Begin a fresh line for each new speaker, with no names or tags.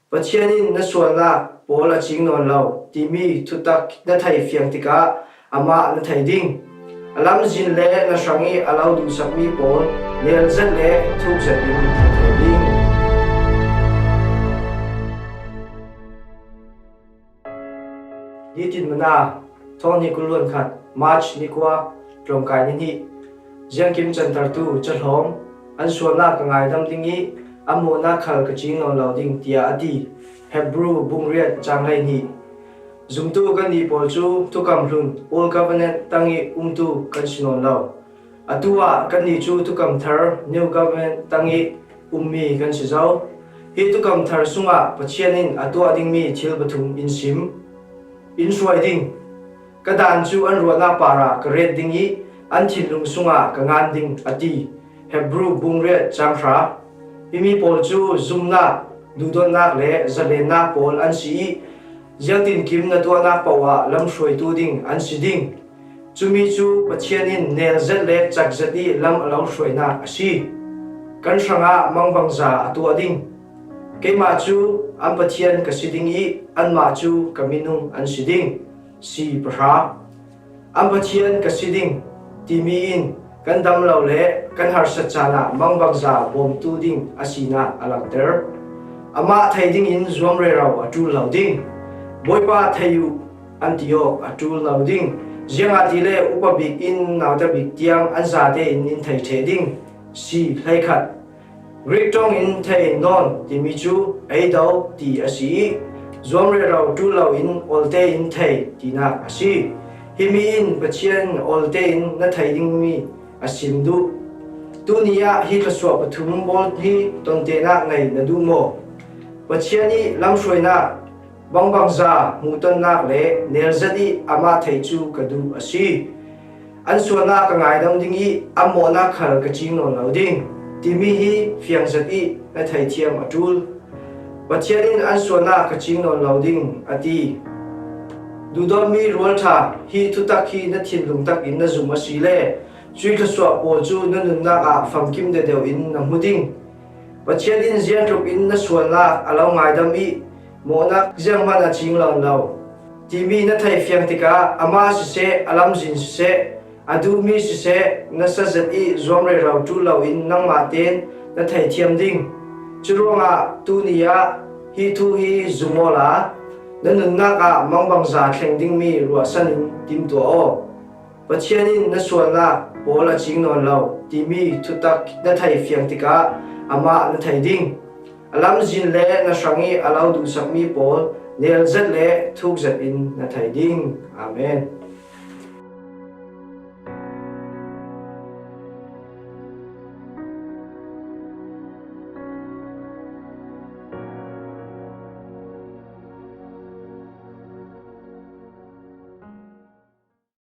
Pathianin na sualna pola ching non lo timi thutak na thai fiang tika ama na thai ding alam jin le na shangi alau du sakmi pol nel zat le thuk zat in na thai ding yitin mana thong ni kulun khat march ni kwa trong kai ni jiang kim chan tar tu chalhom an sualna ka ngai dam tingi amona khal ka ching non lo ding tia ati Hebrew bungriat changlai ni zumtu kan ni polchu tu kam hlun all government tangi umtu kan sinon lo atua kan ni chu tu kam thar new government tangi ummi kan si zau hi tu kam thar sunga pachianin atua ding mi thil bathum in sim in suai ding kadan chu an ruana para ka red dingi an thilung sunga ka ngan ding ati Hebrew bungriat changra imi polchu zumna dudon nak le zale na pol an si jiangtin kim na tua nak pawa lam shroi tu ding an si ding chumi chu pachianin nel zat le chak zati lam alau shroi na asi kan sanga mangbangza atua ding keima chu an pathian ka si ding I an ma chu kaminung an si ding si pra an pathian ka si ding timi in kan dam lo le kan har sa chana mangbangza bom tu ding asina alakter ama thai ding in zuam re raw atul lo ding boipa thayu antio atul lo ding jianga tile upabik in nauta bik tiang anza te in thai the ding si hlai khat riktong in thai non timichu eidau ti asi zuam re raw tu lo in olte in thai tina asi himi in pachian olte in na thai ding mi asimdu tunia hi kaswa pathum bol hi tonte na ngai na du mo pachiani lam shroina bangbangza muton nak le nerzadi ama thaichu kadu asi an suana ka ngai dam dingi amona khal ka ching no loading timi hi fiang zati na thai thiam atul pachianin an suana ka ching no loading ati dudomi roltha hi thutakhi na thinlung tak in na zuma si le chui khaswa po chu na nun na ka famkim de deu in na muding pachianin zian trup in na suana alau ngai dam I mona jiang mana ching lo lo timi na thai fiang tika ama si se alam jin si se adu mi si se na sa zat I zom re raw tu lo in nang ma ten na thai thiam ding churonga tu nia hi thu hi zumola na nun na ka mangbangza thleng ding mi ruwa sanin tim to o pachianin na suana pola ching non lo timi thutak na thai fiang tika ama na thai ding alam jin le na shangi alau du sakmi pol nel zat le thuk zat in na thai ding amen.